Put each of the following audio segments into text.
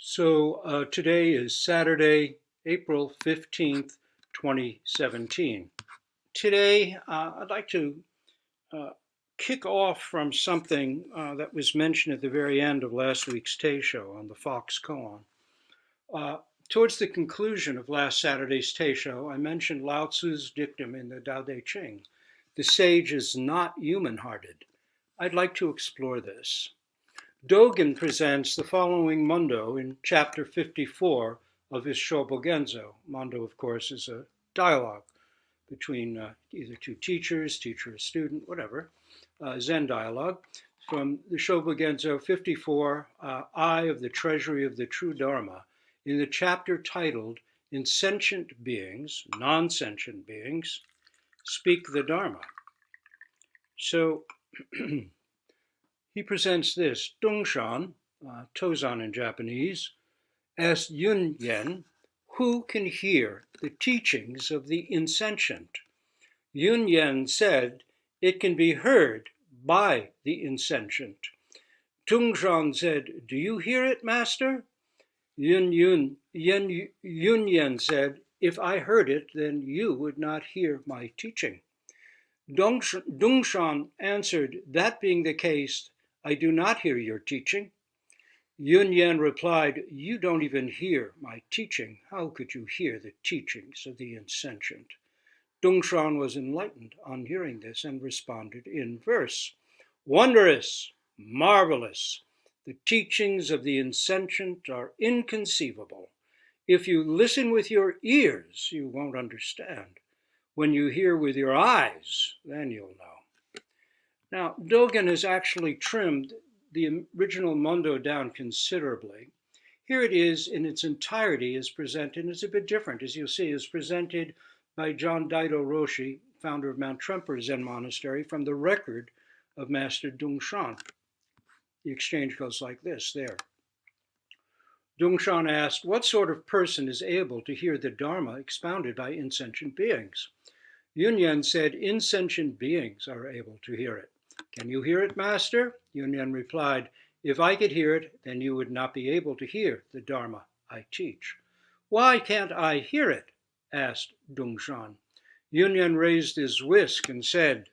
Today is Saturday, April 15th, 2017. Today, I'd like to kick off from something that was mentioned at the very end of last week's teisho on the Fox koan. Towards the conclusion of last Saturday's teisho, I mentioned Lao Tzu's dictum in the Tao Te Ching, "The sage is not human-hearted." I'd like to explore this. Dogen presents the following mondo in chapter 54 of his Shobogenzo. Mondo, of course, is a dialogue between either two teachers, teacher, student, whatever, Zen dialogue. From the Shobogenzo 54, Eye of the Treasury of the True Dharma, in the chapter titled Insentient Beings, Non-Sentient Beings, Speak the Dharma. So, he presents this. Dongshan, Tozan in Japanese, asked Yun Yen, who can hear the teachings of the insentient? Yun Yen said, it can be heard by the insentient. Dongshan said, do you hear it, master? Yun Yen said, if I heard it, then you would not hear my teaching. Dongshan answered, that being the case, I do not hear your teaching. Yun Yen replied, you don't even hear my teaching. How could you hear the teachings of the insentient? Dongshan was enlightened on hearing this and responded in verse. Wondrous, marvelous, the teachings of the insentient are inconceivable. If you listen with your ears, you won't understand. When you hear with your eyes, then you'll know. Now, Dogen has actually trimmed the original mondo down considerably. Here it is in its entirety is presented, and it's a bit different, as you'll see, is presented by John Daido Roshi, founder of Mount Tremper Zen Monastery, from the record of Master Dongshan. The exchange goes like this there. Dongshan asked, what sort of person is able to hear the Dharma expounded by insentient beings? Yun Yen said, insentient beings are able to hear it. Can you hear it, master? Yun Yen replied, if I could hear it, then you would not be able to hear the Dharma I teach. Why can't I hear it? Asked Dongshan. Yun Yen raised his whisk and said,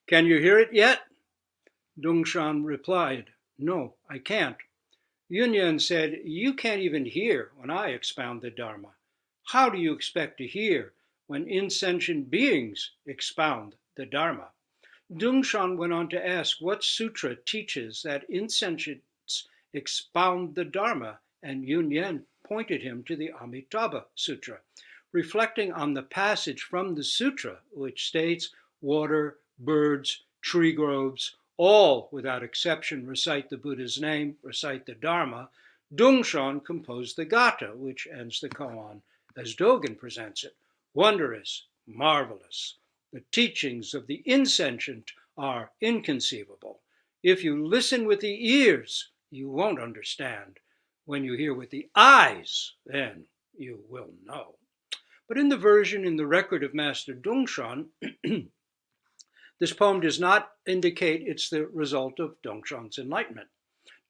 can you hear it yet? Dongshan replied, no, I can't. Yun Yen said, you can't even hear when I expound the Dharma. How do you expect to hear when insentient beings expound the Dharma? Dongshan went on to ask what sutra teaches that insentients expound the Dharma, and Yun Yen pointed him to the Amitabha Sutra, reflecting on the passage from the sutra, which states, water, birds, tree groves, all without exception recite the Buddha's name, recite the Dharma. Dongshan composed the Gata, which ends the koan as Dogen presents it. Wondrous, marvelous. The teachings of the insentient are inconceivable. If you listen with the ears, you won't understand. When you hear with the eyes, then you will know. But in the version in the record of Master Dongshan, this poem does not indicate it's the result of Dongshan's enlightenment.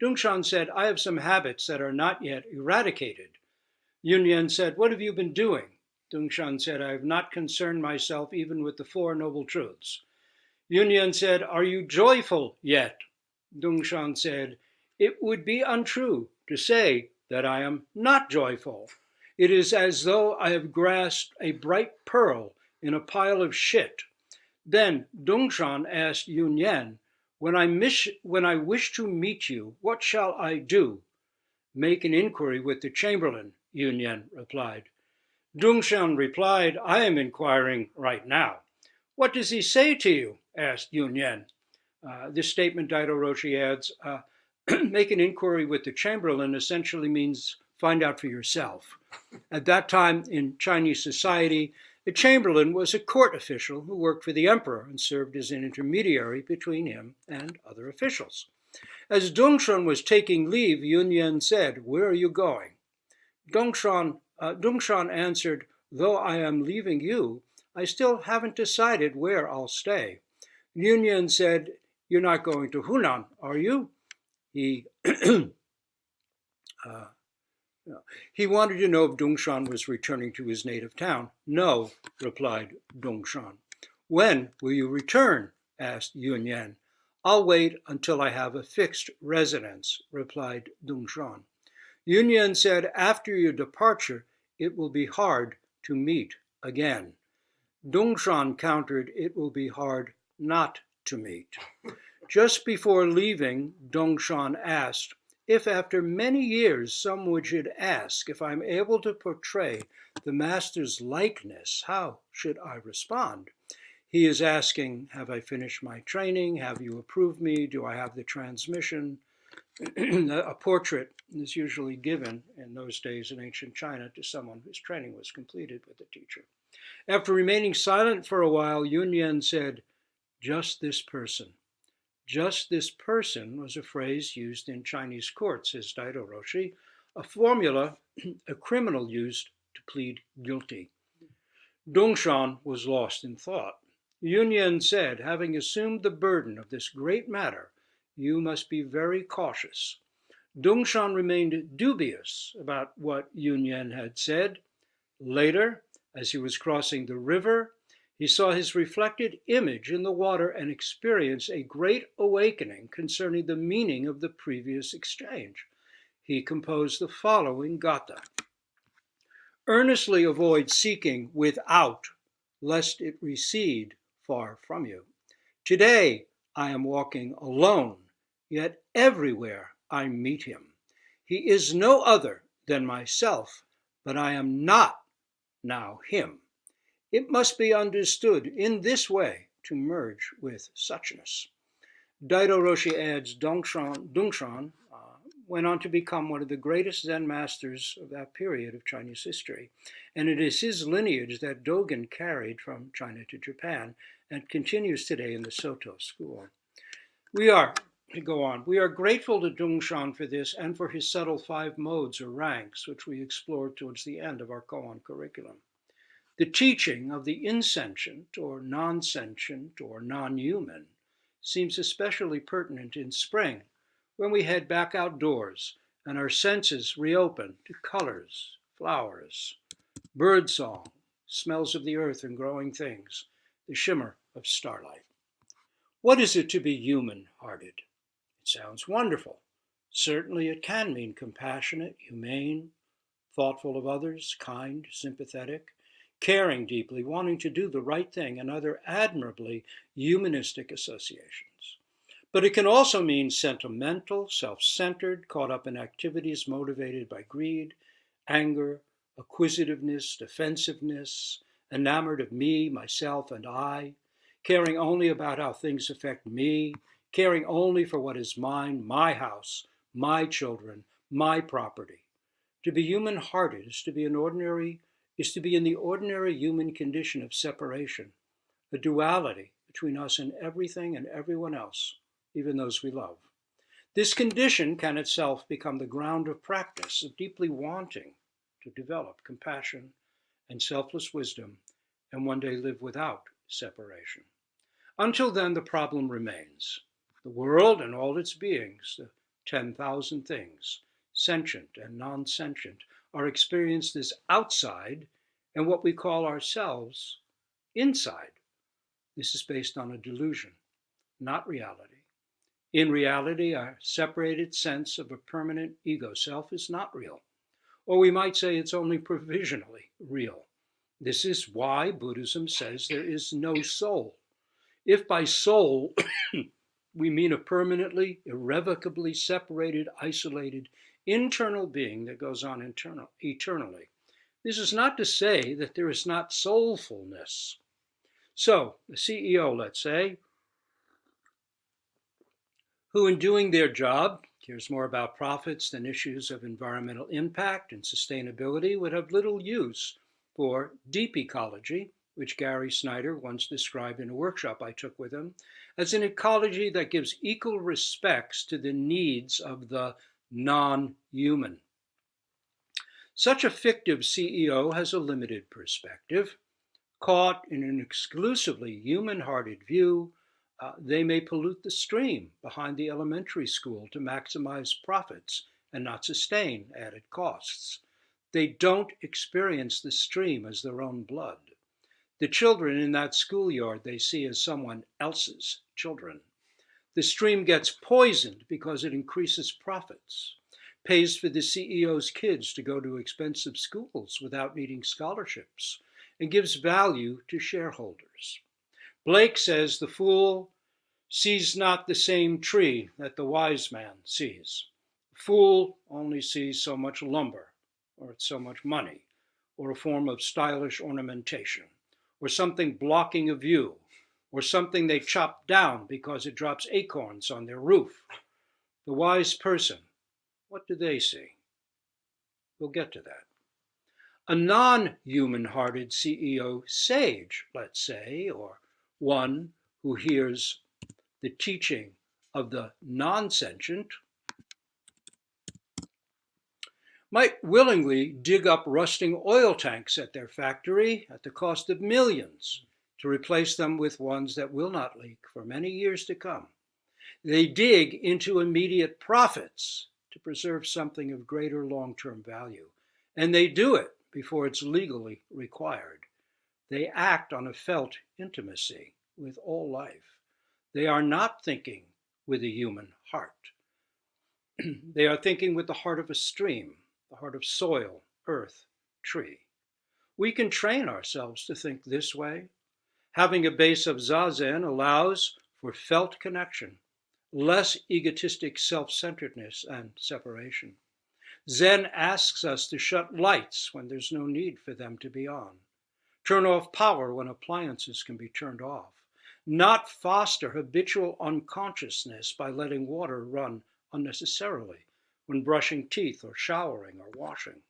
Dongshan said, I have some habits that are not yet eradicated. Yun Yen said, what have you been doing? Dongshan said, I have not concerned myself even with the Four Noble Truths. Yun Yen said, are you joyful yet? Dongshan said, it would be untrue to say that I am not joyful. It is as though I have grasped a bright pearl in a pile of shit. Then Dongshan asked Yun Yen, when I wish to meet you, what shall I do? Make an inquiry with the Chamberlain, Yun Yen replied. Dongshan replied, I am inquiring right now. What does he say to you? Asked Yun Yen. This statement, Daido Roshi adds, make an inquiry with the Chamberlain essentially means find out for yourself. At that time in Chinese society, a Chamberlain was a court official who worked for the emperor and served as an intermediary between him and other officials. As Dongshan was taking leave, Yun Yen said, where are you going? Dongshan answered, though I am leaving you, I still haven't decided where I'll stay. Yun Yen said, you're not going to Hunan, are you? He He wanted to know if Dongshan was returning to his native town. No, replied Dongshan. When will you return? Asked Yunyan. I'll wait until I have a fixed residence, replied Dongshan. Yunyan said, after your departure, it will be hard to meet again. Dongshan countered, it will be hard not to meet. Just before leaving, Dongshan asked, if after many years someone should ask if I'm able to portray the master's likeness, how should I respond? He is asking, have I finished my training? Have you approved me? Do I have the transmission? A portrait is usually given in those days in ancient China to someone whose training was completed with the teacher. After remaining silent for a while, Yunyan said, just this person. Just this person was a phrase used in Chinese courts, says Daido Roshi, a formula a criminal used to plead guilty. Dongshan was lost in thought. Yunyan said, having assumed the burden of this great matter, you must be very cautious. Dongshan remained dubious about what Yunyan had said. Later, as he was crossing the river, he saw his reflected image in the water and experienced a great awakening concerning the meaning of the previous exchange. He composed the following gatha. Earnestly avoid seeking without, lest it recede far from you. Today I am walking alone, yet everywhere I meet him. He is no other than myself, but I am not now him. It must be understood in this way to merge with suchness. Daido Roshi adds, Dongshan went on to become one of the greatest Zen masters of that period of Chinese history, and it is his lineage that Dogen carried from China to Japan and continues today in the Soto school. We are grateful to Dongshan for this and for his subtle 5 modes or ranks, which we explored towards the end of our koan curriculum. The teaching of the insentient or non-sentient or non-human seems especially pertinent in spring, when we head back outdoors and our senses reopen to colors, flowers, birdsong, smells of the earth and growing things, the shimmer of starlight. What is it to be human-hearted? It sounds wonderful. Certainly it can mean compassionate, humane, thoughtful of others, kind, sympathetic, caring deeply, wanting to do the right thing, and other admirably humanistic associations. But it can also mean sentimental, self-centered, caught up in activities motivated by greed, anger, acquisitiveness, defensiveness, enamored of me, myself, and I, caring only about how things affect me, caring only for what is mine, my house, my children, my property. To be human-hearted is to be in the ordinary human condition of separation, a duality between us and everything and everyone else, even those we love. This condition can itself become the ground of practice, of deeply wanting to develop compassion and selfless wisdom, and one day live without separation. Until then, the problem remains. The world and all its beings, the 10,000 things, sentient and non-sentient, are experienced as outside, and what we call ourselves inside. This is based on a delusion, not reality. In reality, our separated sense of a permanent ego self is not real. Or we might say it's only provisionally real. This is why Buddhism says there is no soul. If by soul we mean a permanently, irrevocably separated, isolated, internal being that goes on eternally, this is not to say that there is not soulfulness. So, the CEO, let's say, who in doing their job cares more about profits than issues of environmental impact and sustainability, would have little use for deep ecology, which Gary Snyder once described in a workshop I took with him, as an ecology that gives equal respects to the needs of the non-human. Such a fictive CEO has a limited perspective. Caught in an exclusively human-hearted view, they may pollute the stream behind the elementary school to maximize profits and not sustain added costs. They don't experience the stream as their own blood. The children in that schoolyard they see as someone else's children. The stream gets poisoned because it increases profits, pays for the CEO's kids to go to expensive schools without needing scholarships, and gives value to shareholders. Blake says the fool sees not the same tree that the wise man sees. The fool only sees so much lumber, or so much money, or a form of stylish ornamentation, or something blocking a view, or something they chop down because it drops acorns on their roof. The wise person, what do they see? We'll get to that. A non-human-hearted CEO sage, let's say, or one who hears the teaching of the non-sentient, might willingly dig up rusting oil tanks at their factory at the cost of millions to replace them with ones that will not leak for many years to come. They dig into immediate profits to preserve something of greater long-term value, and they do it before it's legally required. They act on a felt intimacy with all life. They are not thinking with a human heart. They are thinking with the heart of a stream, the heart of soil, earth, tree. We can train ourselves to think this way. Having a base of zazen allows for felt connection, less egotistic self-centeredness and separation. Zen asks us to shut lights when there's no need for them to be on, turn off power when appliances can be turned off, not foster habitual unconsciousness by letting water run unnecessarily when brushing teeth or showering or washing.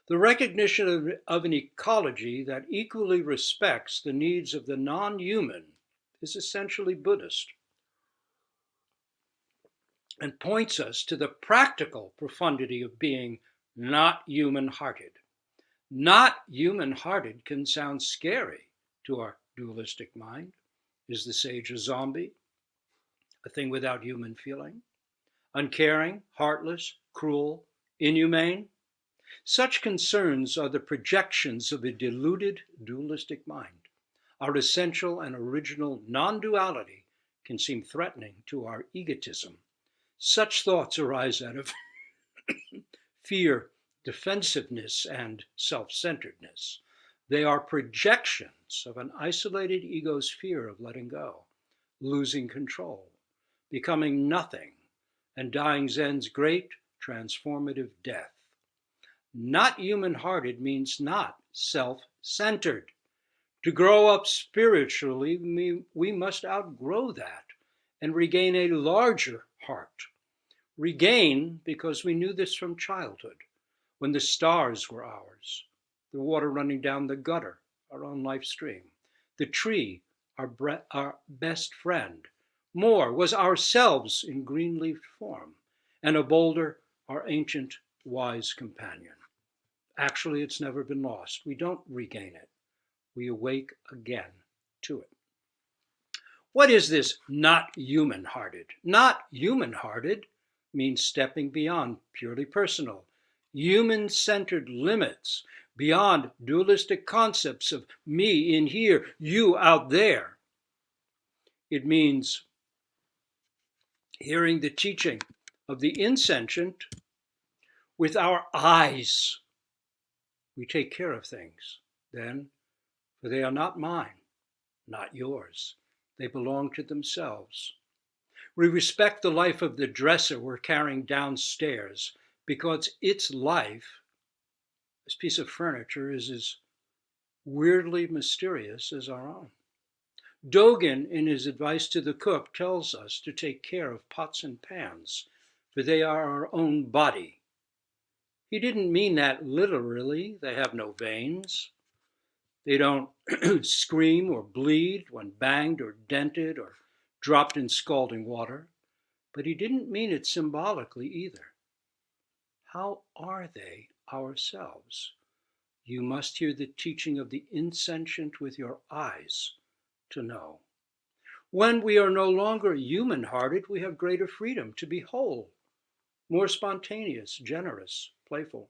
The recognition of an ecology that equally respects the needs of the non-human is essentially Buddhist and points us to the practical profundity of being not human-hearted. Not human-hearted can sound scary to our dualistic mind. Is the sage a zombie? A thing without human feeling? Uncaring, heartless, cruel, inhumane? Such concerns are the projections of a deluded dualistic mind. Our essential and original non-duality can seem threatening to our egotism. Such thoughts arise out of fear, defensiveness, and self-centeredness. They are projections of an isolated ego's fear of letting go, losing control, becoming nothing, and dying Zen's great transformative death. Not human-hearted means not self-centered. To grow up spiritually, we must outgrow that and regain a larger heart. Regain because we knew this from childhood, when the stars were ours, the water running down the gutter, our own life stream, the tree, our best friend. More was ourselves in green-leafed form, and a boulder, our ancient wise companion. Actually, it's never been lost. We don't regain it. We awake again to it. What is this not human-hearted? Not human-hearted means stepping beyond purely personal, human-centered limits, beyond dualistic concepts of me in here, you out there. It means hearing the teaching of the insentient with our eyes. We take care of things then, for they are not mine, not yours. They belong to themselves. We respect the life of the dresser we're carrying downstairs because its life, this piece of furniture, is as weirdly mysterious as our own. Dogen, in his advice to the cook, tells us to take care of pots and pans, for they are our own body. He didn't mean that literally. They have no veins. They don't scream or bleed when banged or dented or dropped in scalding water. But he didn't mean it symbolically either. How are they ourselves? You must hear the teaching of the insentient with your eyes to know. When we are no longer human-hearted, we have greater freedom to be whole, more spontaneous, generous, playful.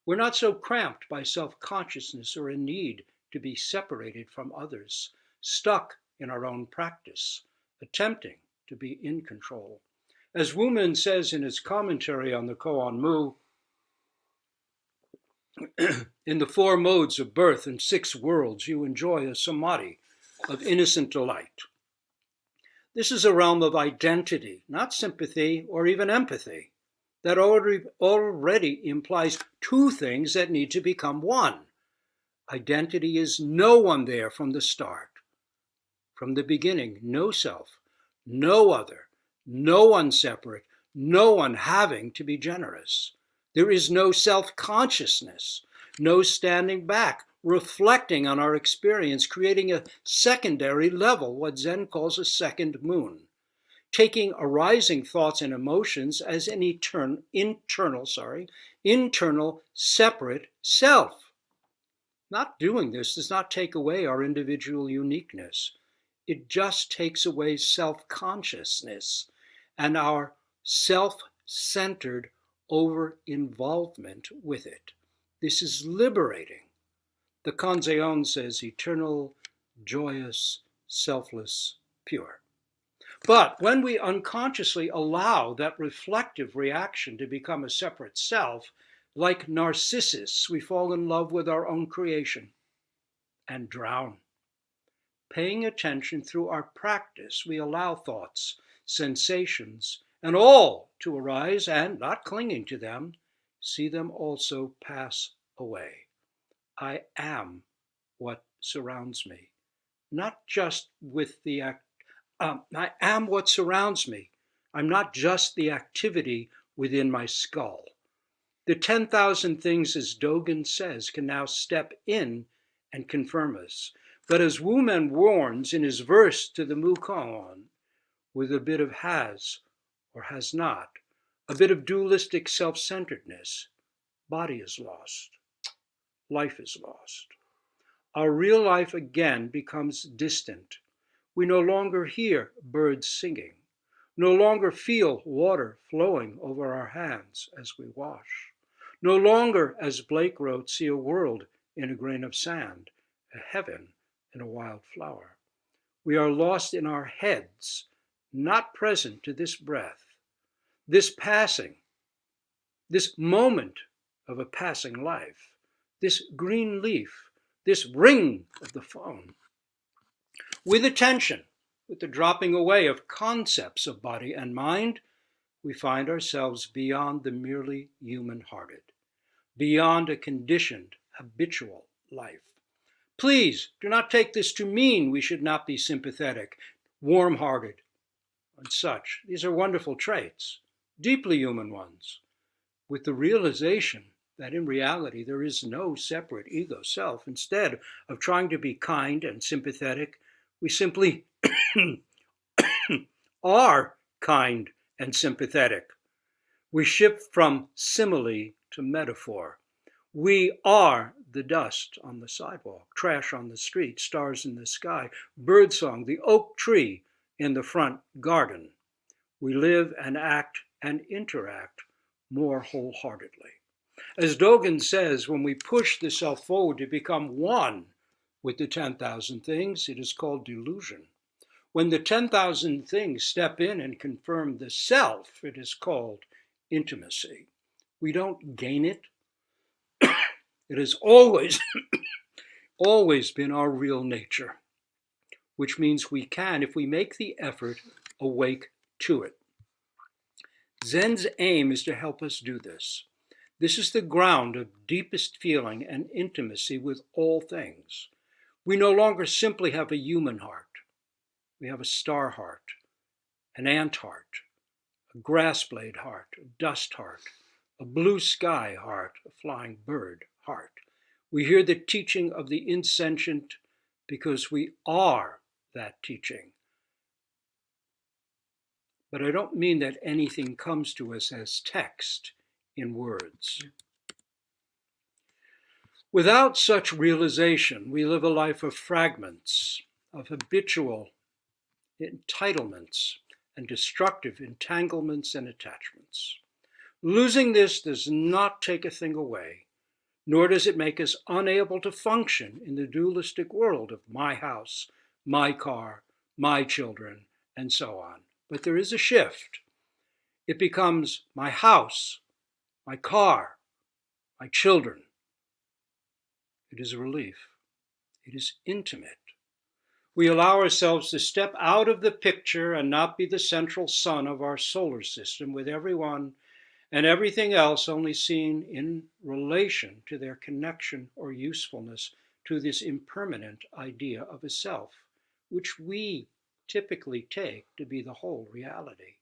We're not so cramped by self-consciousness or a need to be separated from others, stuck in our own practice, attempting to be in control. As Wuman says in his commentary on the Koan Mu, in the four modes of birth and six worlds, you enjoy a samadhi of innocent delight. This is a realm of identity, not sympathy or even empathy, that already implies two things that need to become one. Identity is no one there from the start. From the beginning, no self, no other, no one separate, no one having to be generous. There is no self-consciousness, no standing back, reflecting on our experience, creating a secondary level, what Zen calls a second moon, taking arising thoughts and emotions as an internal separate self. Not doing this does not take away our individual uniqueness. It just takes away self-consciousness and our self-centered over-involvement with it. This is liberating. The Kanzeon says eternal, joyous, selfless, pure. But when we unconsciously allow that reflective reaction to become a separate self, like Narcissus, we fall in love with our own creation and drown. Paying attention through our practice, we allow thoughts, sensations, and all to arise, and not clinging to them, see them also pass away. I am what surrounds me, not just with the I am what surrounds me. I'm not just the activity within my skull. The 10,000 things, as Dogen says, can now step in and confirm us. But as Wumen warns in his verse to the Mukoan, with a bit of has or has not, a bit of dualistic self-centeredness, body is lost. Life is lost. Our real life again becomes distant. We no longer hear birds singing, no longer feel water flowing over our hands as we wash, no longer, as Blake wrote, see a world in a grain of sand, a heaven in a wild flower. We are lost in our heads, not present to this breath, this passing, this moment of a passing life, this green leaf, this ring of the phone. With attention, with the dropping away of concepts of body and mind, we find ourselves beyond the merely human-hearted, beyond a conditioned, habitual life. Please do not take this to mean we should not be sympathetic, warm-hearted, and such. These are wonderful traits, deeply human ones, with the realization that in reality there is no separate ego self. Instead of trying to be kind and sympathetic, we simply are kind and sympathetic. We shift from simile to metaphor. We are the dust on the sidewalk, trash on the street, stars in the sky, birdsong, the oak tree in the front garden. We live and act and interact more wholeheartedly. As Dogen says, when we push the self forward to become one with the 10,000 things, it is called delusion. When the 10,000 things step in and confirm the self, it is called intimacy. We don't gain it. It has always been our real nature, which means we can, if we make the effort, awake to it. Zen's aim is to help us do this. This is the ground of deepest feeling and intimacy with all things. We no longer simply have a human heart. We have a star heart, an ant heart, a grass blade heart, a dust heart, a blue sky heart, a flying bird heart. We hear the teaching of the insentient because we are that teaching. But I don't mean that anything comes to us as text in words. Without such realization, we live a life of fragments, of habitual entitlements and destructive entanglements and attachments. Losing this does not take a thing away, nor does it make us unable to function in the dualistic world of my house, my car, my children, and so on. But there is a shift. It becomes my house, my car, my children. It is a relief. It is intimate. We allow ourselves to step out of the picture and not be the central sun of our solar system, with everyone and everything else only seen in relation to their connection or usefulness to this impermanent idea of a self, which we typically take to be the whole reality.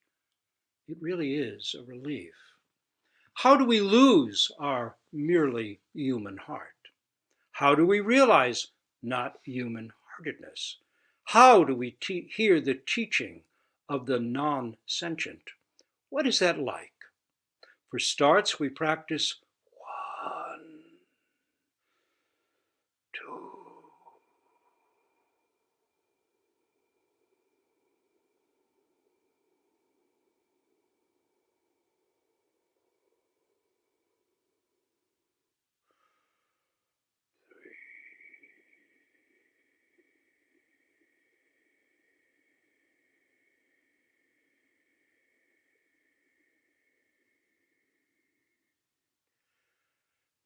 It really is a relief. How do we lose our merely human heart? How do we realize not human heartedness? How do we hear the teaching of the non-sentient? What is that like? For starts, we practice 1, 2.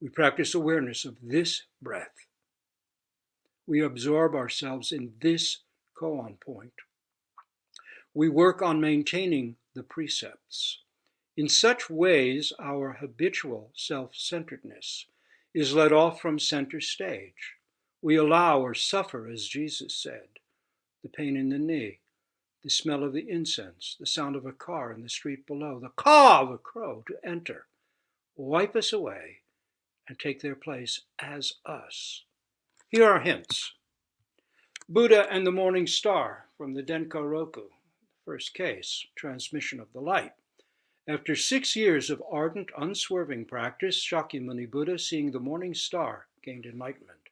We practice awareness of this breath. We absorb ourselves in this koan point. We work on maintaining the precepts. In such ways, our habitual self-centeredness is let off from center stage. We allow or suffer, as Jesus said, the pain in the knee, the smell of the incense, the sound of a car in the street below, the caw of a crow to enter, wipe us away, and take their place as us. Here are hints. Buddha and the Morning Star from the Denko Roku, first case, transmission of the light. After 6 years of ardent, unswerving practice, Shakyamuni Buddha, seeing the morning star, gained enlightenment,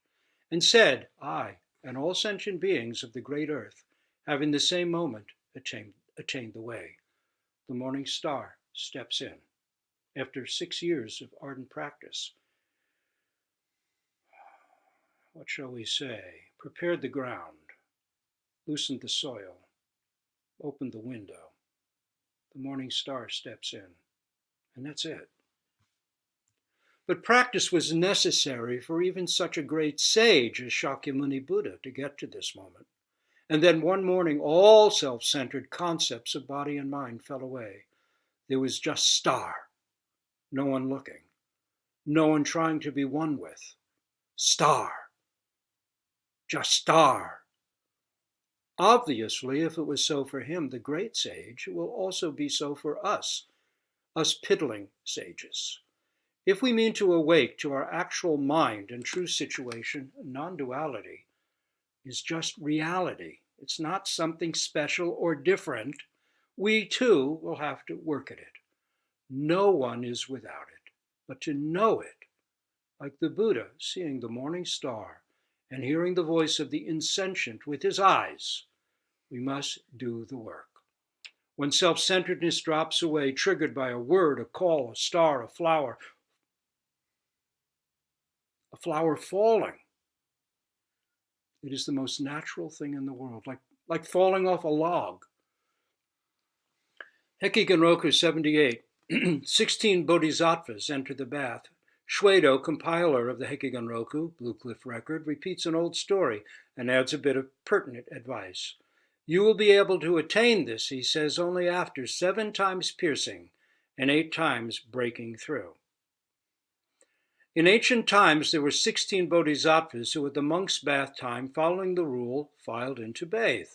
and said, I and all sentient beings of the great earth have in the same moment attained the way. The morning star steps in. After 6 years of ardent practice, what shall we say, prepared the ground, loosened the soil, opened the window. The morning star steps in, and that's it. But practice was necessary for even such a great sage as Shakyamuni Buddha to get to this moment. And then one morning, all self-centered concepts of body and mind fell away. There was just star, no one looking, no one trying to be one with. Star, just star. Obviously, if it was so for him, the great sage, it will also be so for us piddling sages. If we mean to awake to our actual mind and true situation, non-duality is just reality. It's not something special or different. We too will have to work at it. No one is without it, but to know it, like the Buddha seeing the morning star and hearing the voice of the insentient with his eyes, we must do the work. When self-centeredness drops away, triggered by a word, a call, a star, a flower falling, it is the most natural thing in the world, like falling off a log. Hekigan 78, 16 bodhisattvas enter the bath. Shwedo, compiler of the Hekigan Blue Cliff Record, repeats an old story and adds a bit of pertinent advice. You will be able to attain this, he says, only after 7 times piercing and 8 times breaking through. In ancient times, there were 16 bodhisattvas who at the monk's bath time, following the rule, filed in to bathe.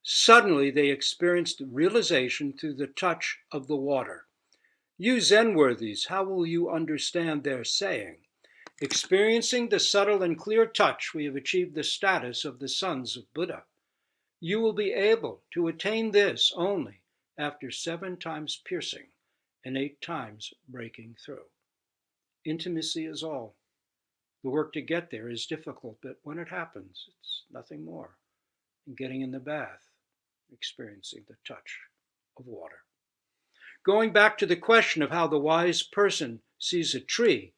Suddenly, they experienced realization through the touch of the water. You Zen worthies, how will you understand their saying? Experiencing the subtle and clear touch, we have achieved the status of the sons of Buddha. You will be able to attain this only after 7 times piercing and 8 times breaking through. Intimacy is all. The work to get there is difficult, but when it happens, it's nothing more than getting in the bath, experiencing the touch of water. Going back to the question of how the wise person sees a tree,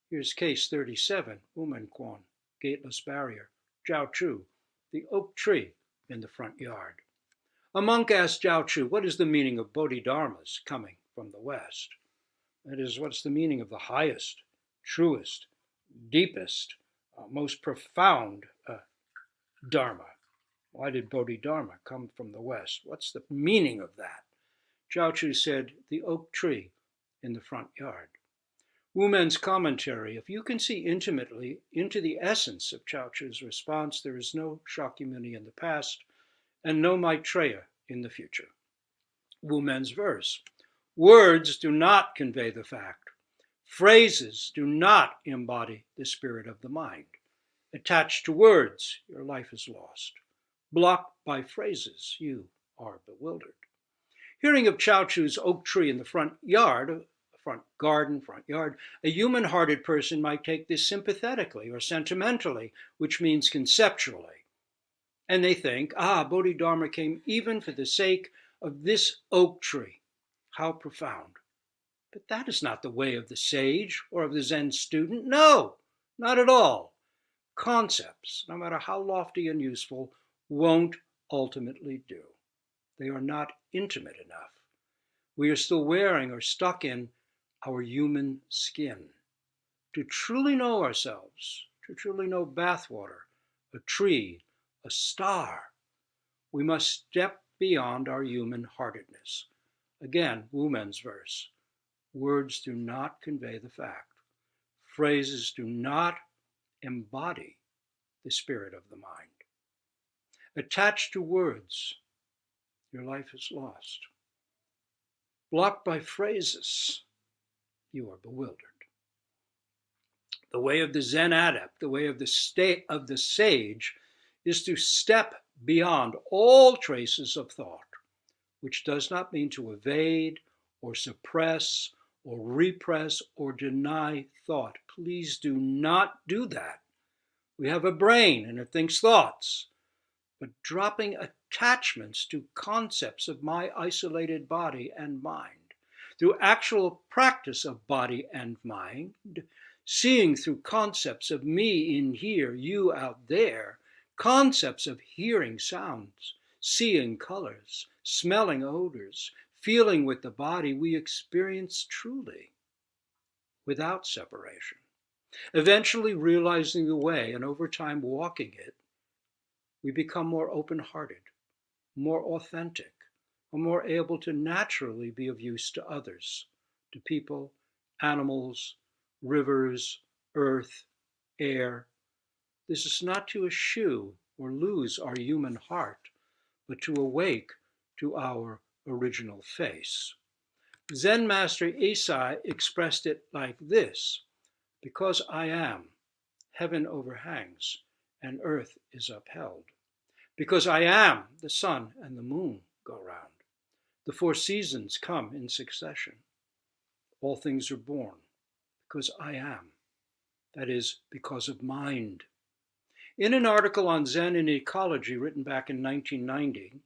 here's case 37, Woman Quan, Gateless Barrier, Jiao Chu, the oak tree in the front yard. A monk asked Jiao Chu, what is the meaning of Bodhidharmas coming from the West? That is, what's the meaning of the highest, truest, deepest, most profound Dharma? Why did Bodhidharma come from the West? What's the meaning of that? Jiao Chu said, the oak tree in the front yard. Wu Men's commentary, if you can see intimately into the essence of Jiao Chu's response, there is no Shakyamuni in the past and no Maitreya in the future. Wu Men's verse, words do not convey the fact. Phrases do not embody the spirit of the mind. Attached to words, your life is lost. Blocked by phrases, you are bewildered. Hearing of Jiao Chu's oak tree in the front yard, front garden, front yard, a human-hearted person might take this sympathetically or sentimentally, which means conceptually. And they think, Bodhidharma came even for the sake of this oak tree. How profound. But that is not the way of the sage or of the Zen student. No, not at all. Concepts, no matter how lofty and useful, won't ultimately do. They are not intimate enough. We are still wearing or stuck in our human skin. To truly know ourselves, to truly know bathwater, a tree, a star, we must step beyond our human-heartedness. Again, Wu Men's verse, words do not convey the fact. Phrases do not embody the spirit of the mind. Attached to words, your life is lost. Blocked by phrases, you are bewildered. The way of the Zen adept, the way of the state of the sage, is to step beyond all traces of thought, which does not mean to evade or suppress or repress or deny thought. Please do not do that. We have a brain and it thinks thoughts, but dropping attachments to concepts of my isolated body and mind, through actual practice of body and mind, seeing through concepts of me in here, you out there, concepts of hearing sounds, seeing colors, smelling odors, feeling with the body, we experience truly, without separation. Eventually realizing the way and over time walking it, we become more open-hearted, more authentic, and more able to naturally be of use to others, to people, animals, rivers, earth, air. This is not to eschew or lose our human heart, but to awake to our original face. Zen Master Isai expressed it like this, because I am, heaven overhangs, and earth is upheld. Because I am, the sun and the moon go round. The 4 seasons come in succession. All things are born, because I am. That is, because of mind. In an article on Zen and ecology written back in 1990,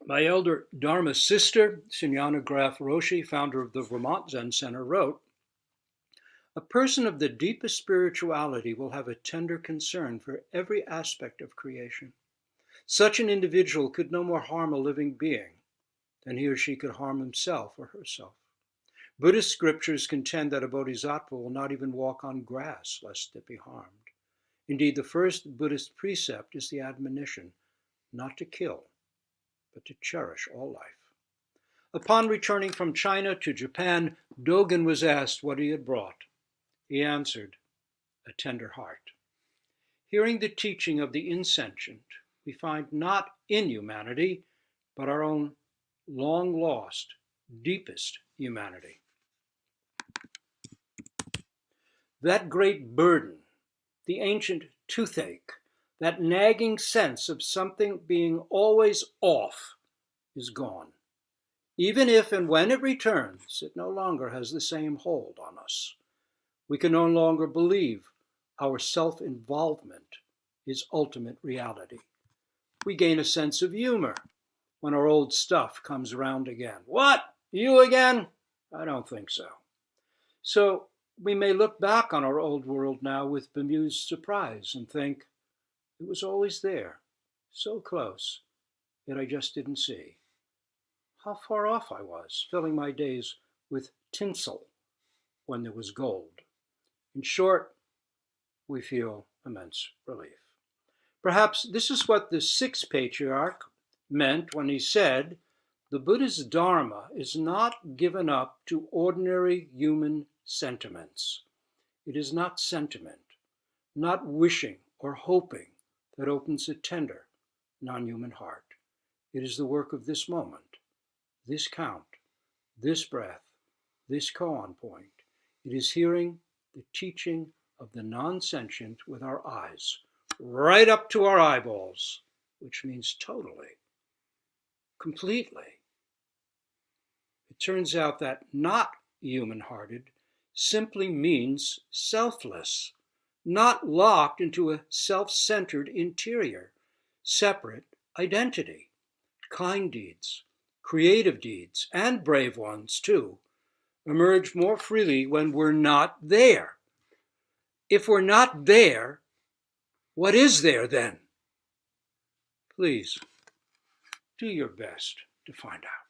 my elder Dharma sister, Sunyana Graf Roshi, founder of the Vermont Zen Center, wrote, a person of the deepest spirituality will have a tender concern for every aspect of creation. Such an individual could no more harm a living being than he or she could harm himself or herself. Buddhist scriptures contend that a bodhisattva will not even walk on grass lest it be harmed. Indeed, the first Buddhist precept is the admonition not to kill, but to cherish all life. Upon returning from China to Japan, Dogen was asked what he had brought. He answered, a tender heart. Hearing the teaching of the insentient, we find not inhumanity, but our own long-lost, deepest humanity. That great burden, the ancient toothache, that nagging sense of something being always off, is gone. Even if and when it returns, it no longer has the same hold on us. We can no longer believe our self-involvement is ultimate reality. We gain a sense of humor when our old stuff comes around again. What? You again? I don't think so. So we may look back on our old world now with bemused surprise and think, it was always there, so close, yet I just didn't see. How far off I was, filling my days with tinsel when there was gold. In short, we feel immense relief. Perhaps this is what the sixth patriarch meant when he said, the Buddha's Dharma is not given up to ordinary human sentiments. It is not sentiment, not wishing or hoping that opens a tender, non-human heart. It is the work of this moment, this count, this breath, this koan point. It is hearing the teaching of the non-sentient with our eyes, right up to our eyeballs, which means totally, completely. It turns out that not human-hearted simply means selfless, not locked into a self-centered interior, separate identity. Kind deeds, creative deeds, and brave ones too, emerge more freely when we're not there. If we're not there, what is there then? Please, do your best to find out.